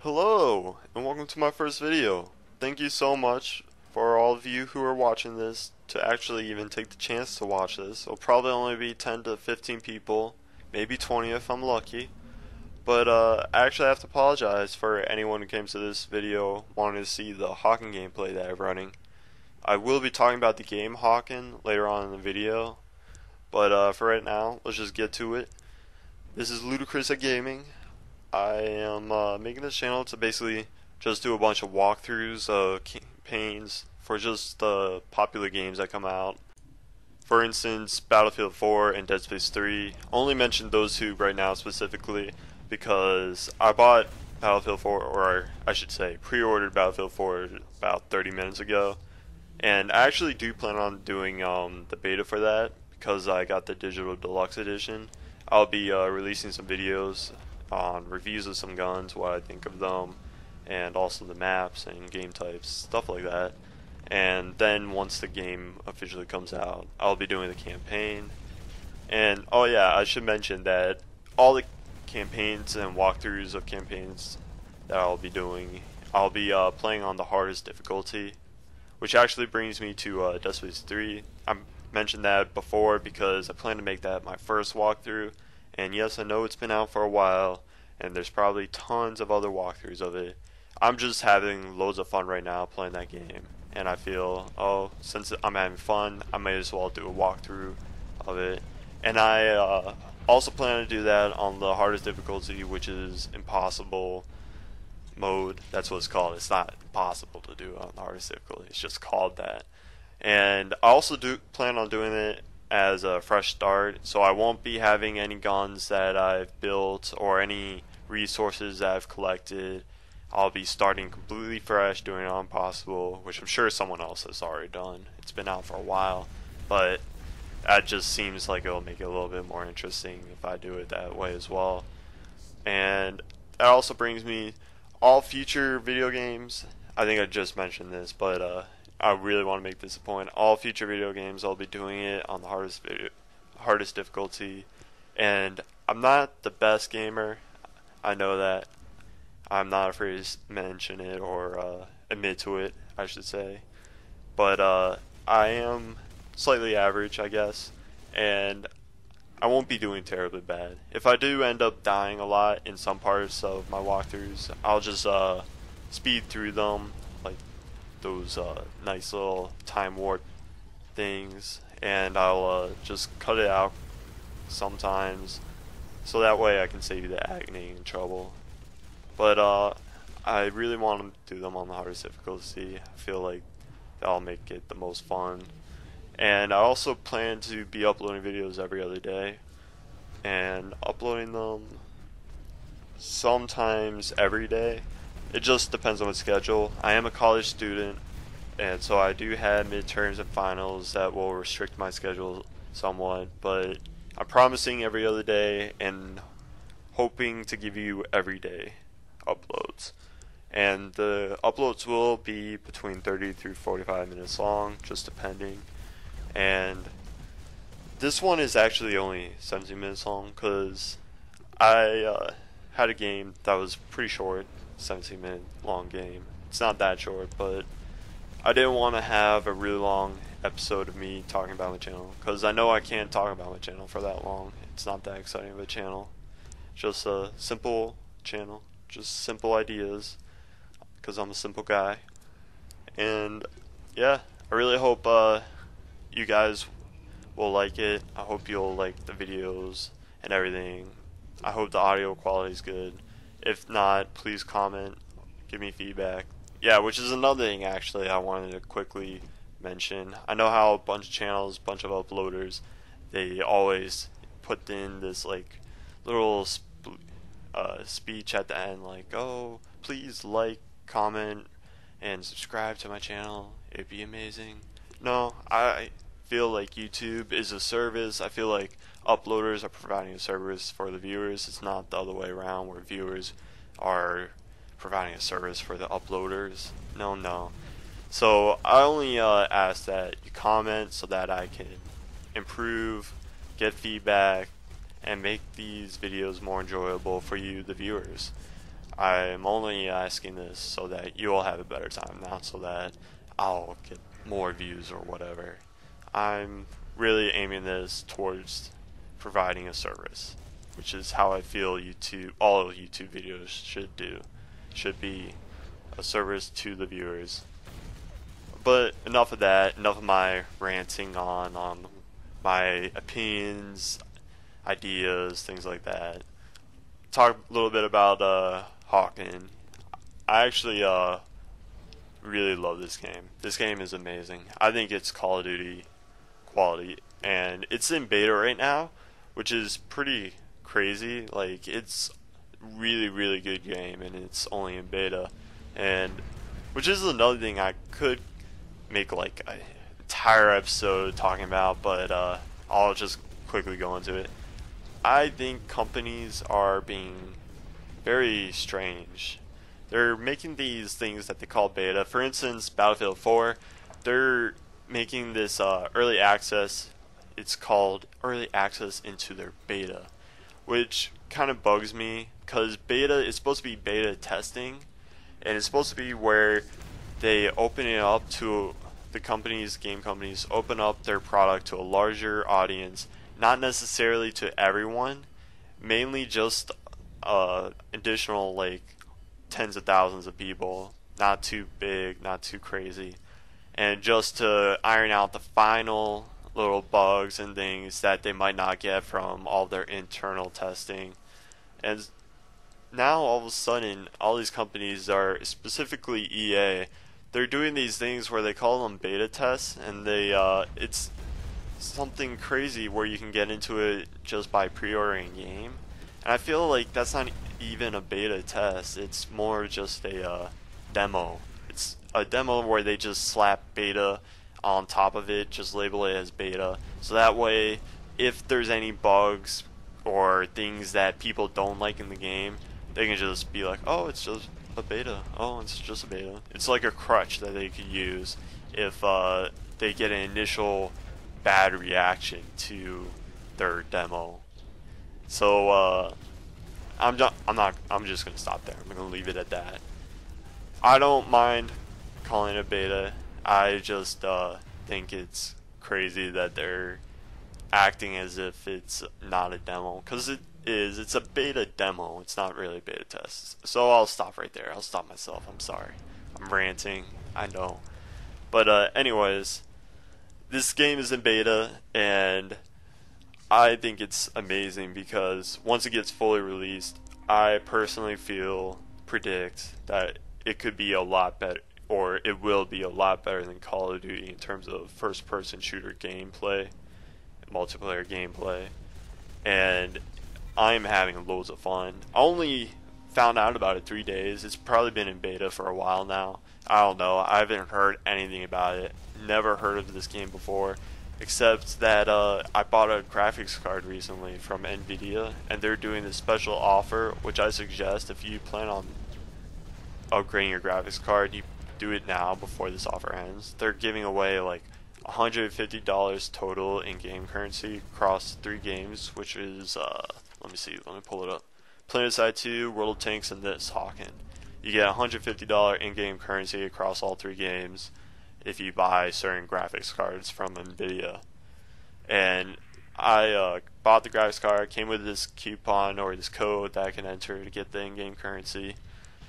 Hello, and welcome to my first video. Thank you so much for all of you who are watching this to actually even take the chance to watch this. It'll probably only be 10 to 15 people, maybe 20 if I'm lucky. But I actually have to apologize for anyone who came to this video wanting to see the Hawken gameplay that I'm running. I will be talking about the game Hawken later on in the video, but for right now, let's just get to it. This is Ludicrous at Gaming. I am making this channel to basically just do a bunch of walkthroughs of campaigns for just the popular games that come out. For instance, Battlefield 4 and Dead Space 3. Only mention those two right now specifically because I bought Battlefield 4, or I should say pre-ordered Battlefield 4 about 30 minutes ago. And I actually do plan on doing the beta for that because I got the digital deluxe edition. I'll be releasing some videos on reviews of some guns, what I think of them, and also the maps and game types, stuff like that. And then once the game officially comes out, I'll be doing the campaign. And oh yeah, I should mention that all the campaigns and walkthroughs of campaigns that I'll be doing, I'll be playing on the hardest difficulty, which actually brings me to Dead Space 3. I mentioned that before because I plan to make that my first walkthrough. And yes, I know it's been out for a while, and there's probably tons of other walkthroughs of it. I'm just having loads of fun right now playing that game, and I feel, oh, since I'm having fun, I may as well do a walkthrough of it. And I also plan to do that on the hardest difficulty, which is impossible mode. That's what it's called. It's not impossible to do on the hardest difficulty. It's just called that. And I also do plan on doing it as a fresh start, so I won't be having any guns that I've built or any resources that I've collected. I'll be starting completely fresh, doing it on possible, which I'm sure someone else has already done. It's been out for a while, but that just seems like it'll make it a little bit more interesting if I do it that way as well. And that also brings me all future video games. I think I just mentioned this, but I really want to make this a point. All future video games, I'll be doing it on the hardest difficulty. And I'm not the best gamer. I know that. I'm not afraid to mention it or admit to it, I should say. But I am slightly average, I guess. And I won't be doing terribly bad. If I do end up dying a lot in some parts of my walkthroughs, I'll just speed through them, like those nice little time warp things, and I'll just cut it out sometimes so that way I can save you the agony and trouble. But I really want to do them on the hardest difficulty. I feel like that'll make it the most fun. And I also plan to be uploading videos every other day and uploading them sometimes every day. It just depends on my schedule. I am a college student, and so I do have midterms and finals that will restrict my schedule somewhat, but I'm promising every other day and hoping to give you everyday uploads. And the uploads will be between 30 through 45 minutes long, just depending. And this one is actually only 17 minutes long because I had a game that was pretty short, 17-minute long game. It's not that short, but I didn't want to have a really long episode of me talking about my channel because I know I can't talk about my channel for that long. It's not that exciting of a channel. Just a simple channel, just simple ideas because I'm a simple guy. And yeah, I really hope you guys will like it. I hope you'll like the videos and everything. I hope the audio quality is good. If not, please comment, give me feedback. Yeah, which is another thing actually I wanted to quickly mention. I know how a bunch of channels, bunch of uploaders, they always put in this like little speech at the end like, oh, please like, comment, and subscribe to my channel. It'd be amazing. No, I feel like YouTube is a service. I feel like uploaders are providing a service for the viewers. It's not the other way around where viewers are providing a service for the uploaders. No. So I only ask that you comment so that I can improve, get feedback, and make these videos more enjoyable for you, the viewers. I'm only asking this so that you'll have a better time, not so that I'll get more views or whatever. I'm really aiming this towards providing a service, which is how I feel all YouTube videos should do. Should be a service to the viewers. But enough of that, enough of my ranting on my opinions, ideas, things like that. Talk a little bit about Hawken. I actually really love this game. This game is amazing. I think it's Call of Duty quality, and it's in beta right now, which is pretty crazy. Like, it's really good game, and it's only in beta, and which is another thing I could make like an entire episode talking about, but I'll just quickly go into it. I think companies are being very strange. They're making these things that they call beta. For instance, Battlefield 4, they're making this early access. It's called early access into their beta, which kind of bugs me because beta is supposed to be beta testing, and it's supposed to be where they open it up to the game companies open up their product to a larger audience, not necessarily to everyone, mainly just additional like tens of thousands of people, not too big, not too crazy, and just to iron out the final little bugs and things that they might not get from all their internal testing. And now all of a sudden all these companies are, specifically EA, they're doing these things where they call them beta tests, and they it's something crazy where you can get into it just by pre-ordering a game. And I feel like that's not even a beta test, it's more just a demo. It's a demo where they just slap beta on top of it, just label it as beta, so that way if there's any bugs or things that people don't like in the game, they can just be like, oh, it's just a beta. Oh, it's just a beta. It's like a crutch that they could use if they get an initial bad reaction to their demo. So I'm just gonna stop there. I'm gonna leave it at that. I don't mind calling it beta. I just think it's crazy that they're acting as if it's not a demo, because it is. It's a beta demo. It's not really a beta test. So I'll stop right there. I'll stop myself. I'm sorry. I'm ranting. I know. But anyways, this game is in beta, and I think it's amazing because once it gets fully released, I personally predict that it could be a lot better, or it will be a lot better than Call of Duty in terms of first-person shooter gameplay, multiplayer gameplay, and I'm having loads of fun. I only found out about it 3 days. It's probably been in beta for a while now. I don't know. I haven't heard anything about it. Never heard of this game before, except that I bought a graphics card recently from Nvidia, and they're doing this special offer, which I suggest if you plan on upgrading your graphics card, you do it now before this offer ends. They're giving away like $150 total in game currency across 3 games, which is let me pull it up. PlanetSide 2, World of Tanks, and this Hawken. You get $150 in-game currency across all 3 games if you buy certain graphics cards from Nvidia. And I bought the graphics card, came with this coupon or this code that I can enter to get the in-game currency.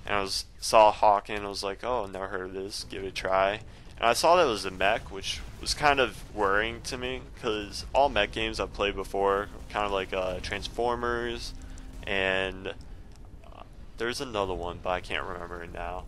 And I saw Hawken, I was like, oh, I've never heard of this, give it a try. And I saw that it was a mech, which was kind of worrying to me, because all mech games I've played before, kind of like Transformers, and there's another one, but I can't remember it now.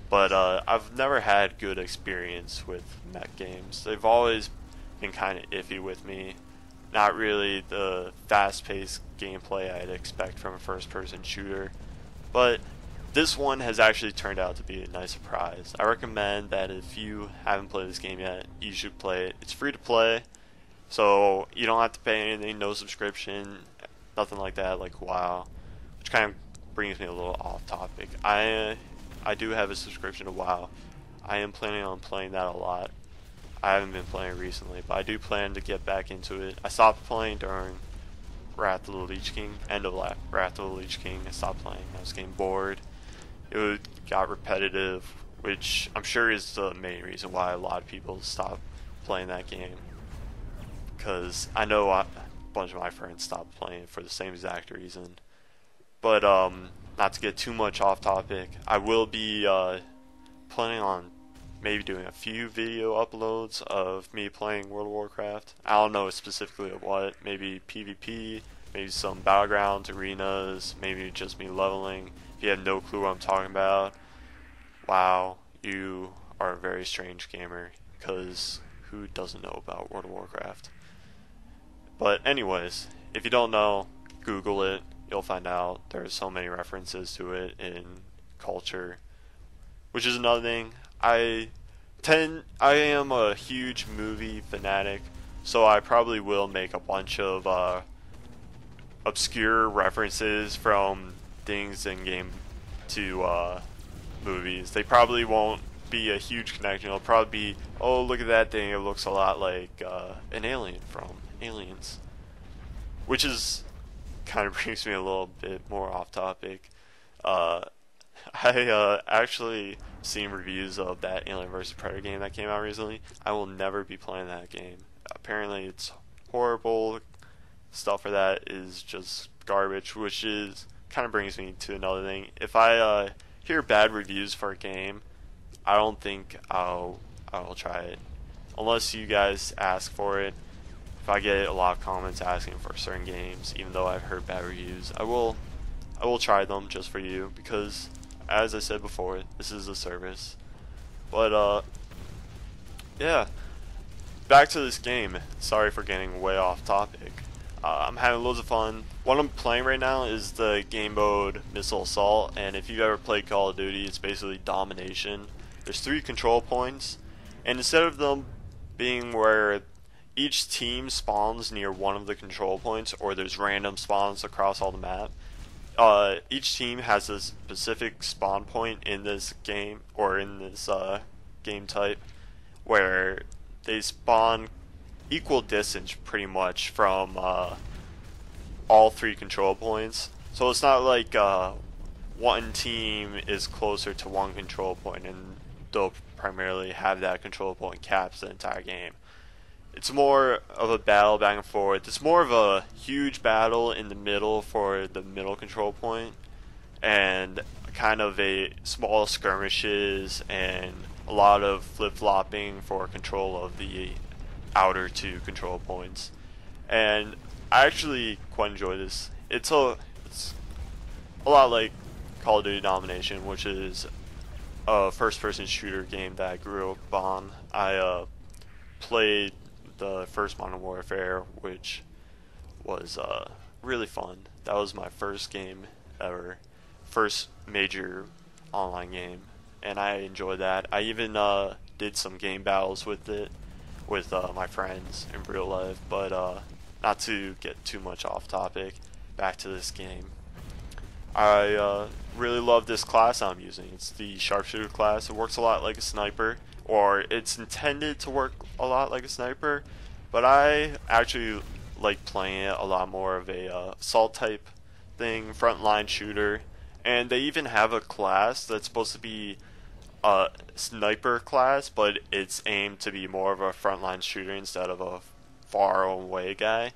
But I've never had good experience with mech games. They've always been kind of iffy with me. Not really the fast-paced gameplay I'd expect from a first-person shooter. But this one has actually turned out to be a nice surprise. I recommend that if you haven't played this game yet, you should play it. It's free to play, so you don't have to pay anything, no subscription, nothing like that, like WoW, which kind of brings me a little off topic. I do have a subscription to WoW. I am planning on playing that a lot. I haven't been playing recently, but I do plan to get back into it. I stopped playing during Wrath of the Lich King, end of Wrath of the Lich King. I stopped playing. I was getting bored. got repetitive, which I'm sure is the main reason why a lot of people stop playing that game. Because I know a bunch of my friends stopped playing for the same exact reason. But not to get too much off topic, I will be planning on maybe doing a few video uploads of me playing World of Warcraft. I don't know specifically of what, maybe PvP, maybe some battlegrounds, arenas, maybe just me leveling. If you have no clue what I'm talking about, wow, you are a very strange gamer, because who doesn't know about World of Warcraft? But anyways, if you don't know, Google it, you'll find out. There's so many references to it in culture, which is another thing. I am a huge movie fanatic, so I probably will make a bunch of obscure references from things in game to movies. They probably won't be a huge connection. It'll probably be, oh, look at that thing, it looks a lot like an alien from Aliens, which is kind of brings me a little bit more off topic. I actually seen reviews of that Alien vs Predator game that came out recently. I will never be playing that game. Apparently it's horrible. Stuff for that is just garbage, which is kind of brings me to another thing. If I hear bad reviews for a game, I don't think I'll try it unless you guys ask for it. If I get a lot of comments asking for certain games, even though I've heard bad reviews, I will try them just for you, because as I said before, this is a service. But yeah, back to this game. Sorry for getting way off topic. I'm having loads of fun. What I'm playing right now is the game mode Missile Assault, and if you've ever played Call of Duty, it's basically domination. There's 3 control points, and instead of them being where each team spawns near one of the control points, or there's random spawns across all the map, each team has a specific spawn point in this game, or in this game type, where they spawn equal distance pretty much from all 3 control points. So it's not like one team is closer to one control point and they'll primarily have that control point caps the entire game. It's more of a battle back and forth. It's more of a huge battle in the middle for the middle control point, and kind of a small skirmishes and a lot of flip-flopping for control of the outer 2 control points. And I actually quite enjoy this. It's a lot like Call of Duty Domination, which is a first-person shooter game that I grew up on. I played the first Modern Warfare, which was really fun. That was my first game ever, first major online game, and I enjoyed that. I even did some game battles with it with my friends in real life, but not to get too much off topic, back to this game. I really love this class I'm using. It's the Sharpshooter class. It works a lot like a sniper, or it's intended to work a lot like a sniper, but I actually like playing it a lot more of a assault type thing, frontline shooter. And they even have a class that's supposed to be a sniper class, but it's aimed to be more of a frontline shooter instead of a far away guy.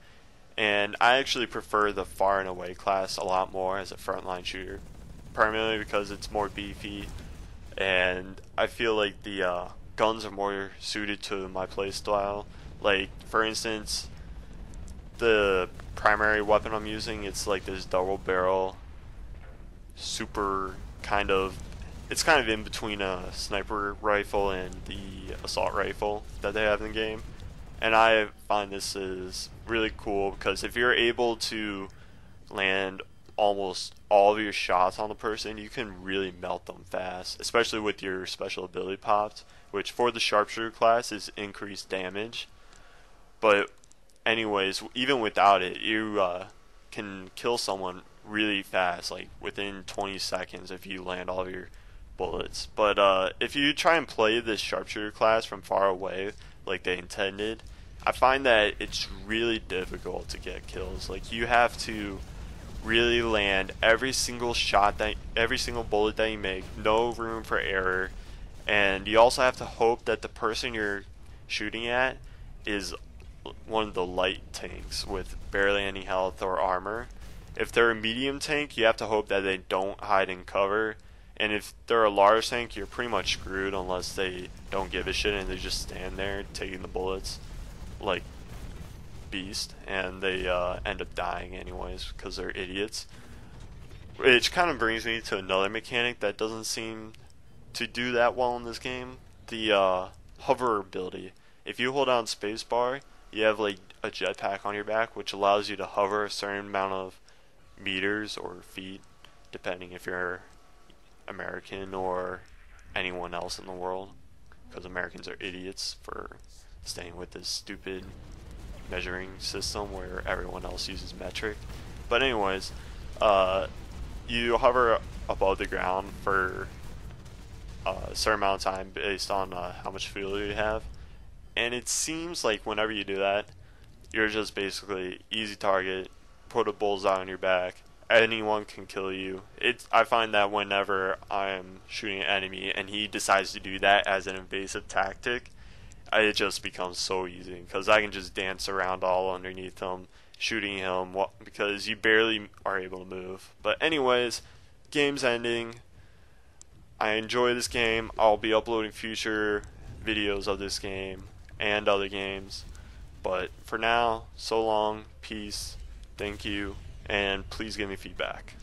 And I actually prefer the far and away class a lot more as a frontline shooter, primarily because it's more beefy, and I feel like the guns are more suited to my playstyle. Like, for instance, the primary weapon I'm using, it's like this double barrel, super kind of, it's kind of in between a sniper rifle and the assault rifle that they have in the game. And I find this is really cool because if you're able to land almost all of your shots on the person, you can really melt them fast, especially with your special ability popped, which for the Sharpshooter class is increased damage. But anyways, even without it, you can kill someone really fast, like within 20 seconds if you land all of your bullets. But if you try and play this Sharpshooter class from far away like they intended, I find that it's really difficult to get kills. Like, you have to really land every single shot every single bullet that you make, no room for error. And you also have to hope that the person you're shooting at is one of the light tanks with barely any health or armor. If they're a medium tank, you have to hope that they don't hide in cover. And if they're a large tank, you're pretty much screwed unless they don't give a shit and they just stand there taking the bullets like beast, and they end up dying anyways because they're idiots. Which kind of brings me to another mechanic that doesn't seem to do that well in this game, the hover ability. If you hold down spacebar, you have like a jetpack on your back, which allows you to hover a certain amount of meters or feet, depending if you're American or anyone else in the world, because Americans are idiots for staying with this stupid measuring system where everyone else uses metric. But anyways, you hover above the ground for a certain amount of time based on how much fuel you have, and it seems like whenever you do that, you're just basically easy target, put a bullseye on your back, anyone can kill you. I find that whenever I'm shooting an enemy and he decides to do that as an invasive tactic, it just becomes so easy because I can just dance around all underneath him, shooting him because you barely are able to move. But anyways, game's ending. I enjoy this game. I'll be uploading future videos of this game and other games. But for now, so long, peace, thank you, and please give me feedback.